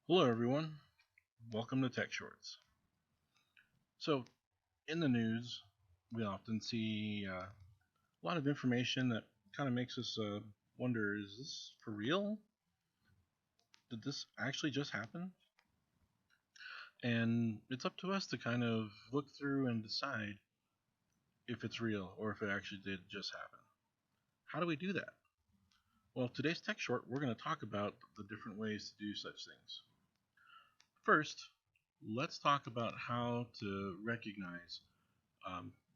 Hello, everyone. Welcome to Tech Shorts. So, in the news, we often see a lot of information that kind of makes us wonder, is this for real? Did this actually just happen? And it's up to us to kind of look through and decide if it's real or if it actually did just happen. How do we do that? Well, today's Tech Short, we're going to talk about the different ways to do such things. First, let's talk about how to recognize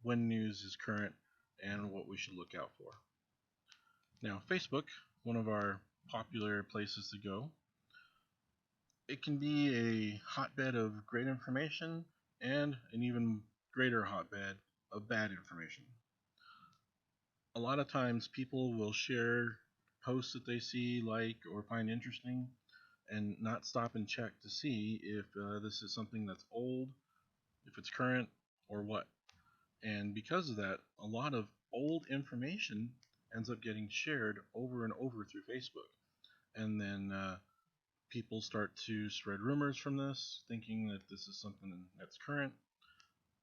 when news is current and what we should look out for. Now, Facebook, one of our popular places to go, it can be a hotbed of great information and an even greater hotbed of bad information. A lot of times people will share posts that they see, like, or find interesting and not stop and check to see if this is something that's old, if it's current, or what. And because of that, a lot of old information ends up getting shared over and over through Facebook. And then people start to spread rumors from this, thinking that this is something that's current.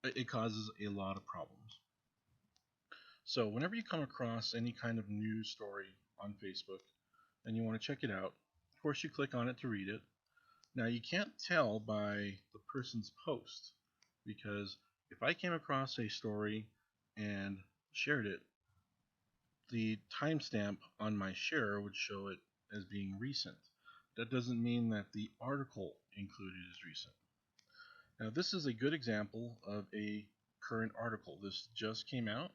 It causes a lot of problems. So, whenever you come across any kind of news story on Facebook and you want to check it out, of course, you click on it to read it. Now, you can't tell by the person's post because if I came across a story and shared it, the timestamp on my share would show it as being recent. That doesn't mean that the article included is recent. Now, this is a good example of a current article. This just came out.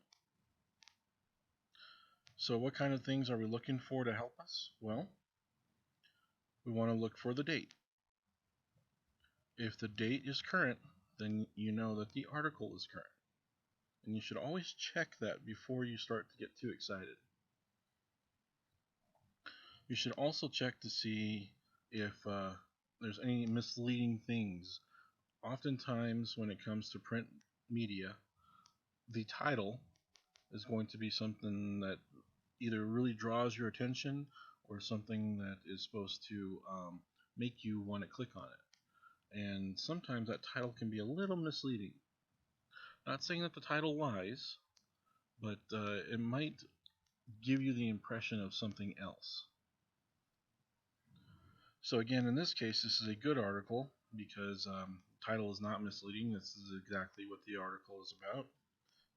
So, what kind of things are we looking for to help us? Well, we want to look for the date. If the date is current, then you know that the article is current. And you should always check that before you start to get too excited. You should also check to see if there's any misleading things. Oftentimes, when it comes to print media, the title is going to be something that either really draws your attention or something that is supposed to make you want to click on it. And sometimes that title can be a little misleading. Not saying that the title lies, but it might give you the impression of something else. So again, in this case, this is a good article because title is not misleading. This is exactly what the article is about.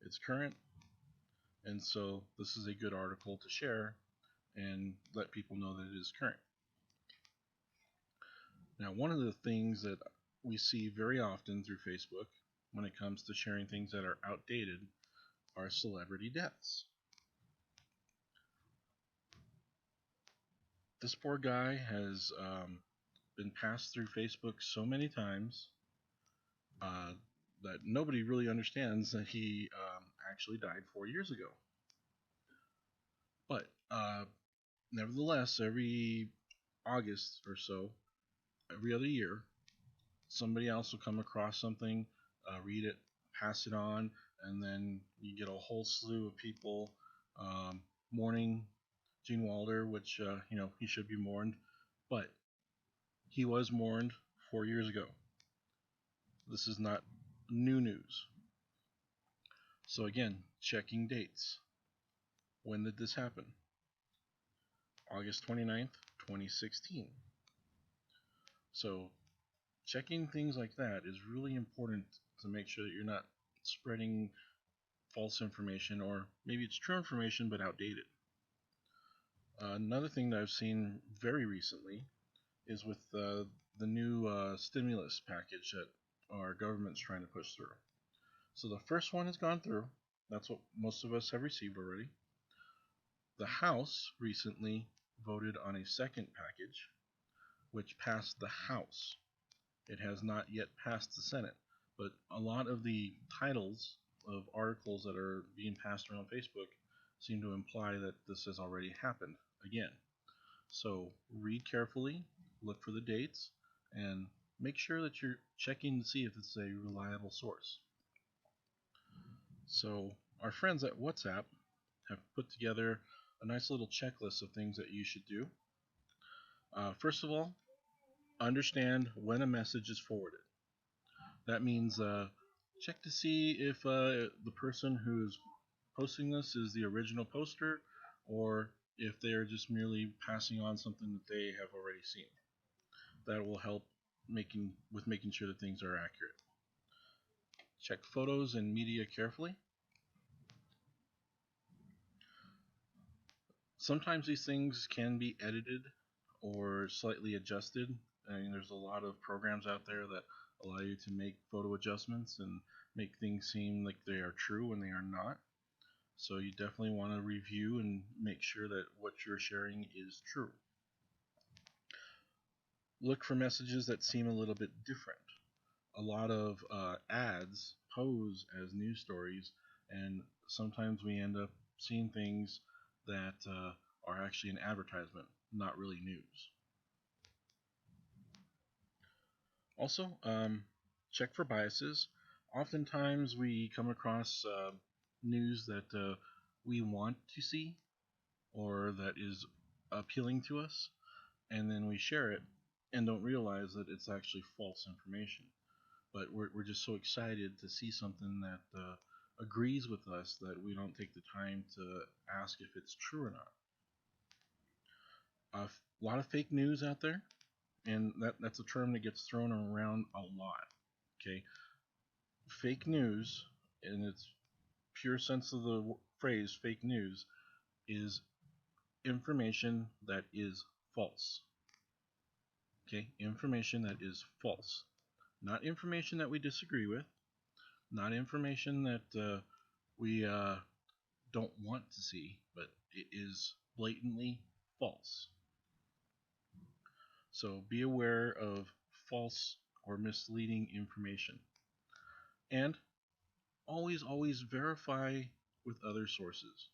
It's current, and so this is a good article to share and let people know that it is current. Now, one of the things that we see very often through Facebook when it comes to sharing things that are outdated are celebrity deaths. This poor guy has been passed through Facebook so many times uh, that nobody really understands that he actually died 4 years ago. But nevertheless, every August or so, every other year, somebody else will come across something, read it, pass it on, and then you get a whole slew of people um, mourning Gene Wilder, which he should be mourned, but he was mourned 4 years ago. This is not new news. So again, checking dates. When did this happen? August 29th, 2016. So checking things like that is really important to make sure that you're not spreading false information, or maybe it's true information but outdated. Another thing that I've seen very recently is with the new stimulus package that our government's trying to push through. So the first one has gone through. That's what most of us have received already. The House recently voted on a second package, which passed the House. It has not yet passed the Senate, but a lot of the titles of articles that are being passed around Facebook seem to imply that this has already happened again. So read carefully, look for the dates, and make sure that you're checking to see if it's a reliable source. So our friends at WhatsApp have put together a nice little checklist of things that you should do. First of all, Understand when a message is forwarded. That means check to see if the person who's posting this is the original poster or if they are just merely passing on something that they have already seen. That will help making sure that things are accurate. Check photos and media carefully. Sometimes these things can be edited or slightly adjusted. I mean, there's a lot of programs out there that allow you to make photo adjustments and make things seem like they are true when they are not. So you definitely want to review and make sure that what you're sharing is true. Look for messages that seem a little bit different. A lot of ads pose as news stories, and sometimes we end up seeing things that are actually an advertisement, not really news. Also, check for biases. Oftentimes, we come across news that we want to see or that is appealing to us, and then we share it and don't realize that it's actually false information. But we're just so excited to see something that agrees with us that we don't take the time to ask if it's true or not. A lot of fake news out there, and that's a term that gets thrown around a lot. Okay, fake news, in its pure sense of the phrase, fake news, is information that is false. Okay, information that is false, not information that we disagree with, not information that we don't want to see, but it is blatantly false. So be aware of false or misleading information. And always verify with other sources.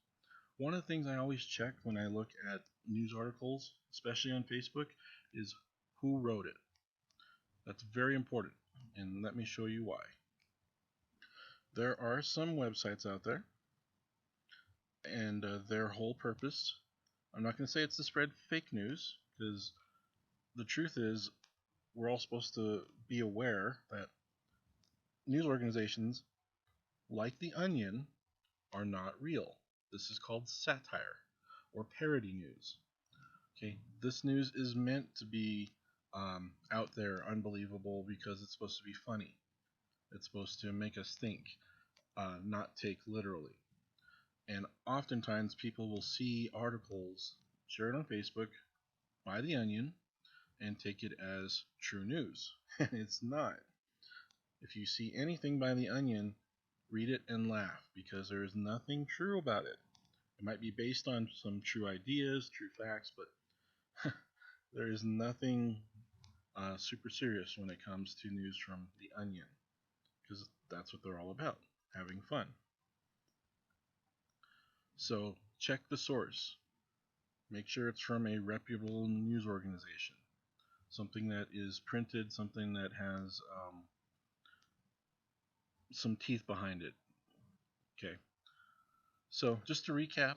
One of the things I always check when I look at news articles, especially on Facebook, is who wrote it. That's very important, and let me show you why. There are some websites out there, and their whole purpose, I'm not going to say it's to spread fake news, because the truth is, we're all supposed to be aware that news organizations, like The Onion, are not real. This is called satire or parody news. Okay, this news is meant to be out there, unbelievable, because it's supposed to be funny. It's supposed to make us think, not take literally. And oftentimes people will see articles shared on Facebook by The Onion and take it as true news. And it's not. If you see anything by The Onion, read it and laugh, because there is nothing true about it. It might be based on some true ideas, true facts, but there is nothing super serious when it comes to news from The Onion, because that's what they're all about, having fun. So check the source. Make sure it's from a reputable news organization, something that is printed, something that has some teeth behind it. Okay. So just to recap,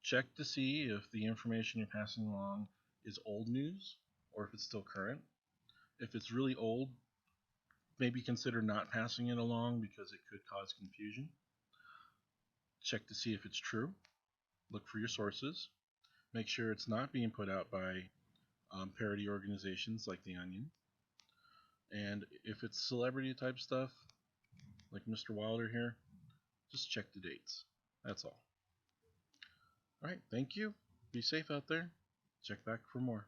check to see if the information you're passing along is old news or if it's still current. If it's really old, maybe consider not passing it along because it could cause confusion. Check to see if it's true. Look for your sources. Make sure it's not being put out by parody organizations like The Onion. And if it's celebrity type stuff, like Mr. Wilder here, just check the dates. That's all. Alright, thank you. Be safe out there. Check back for more.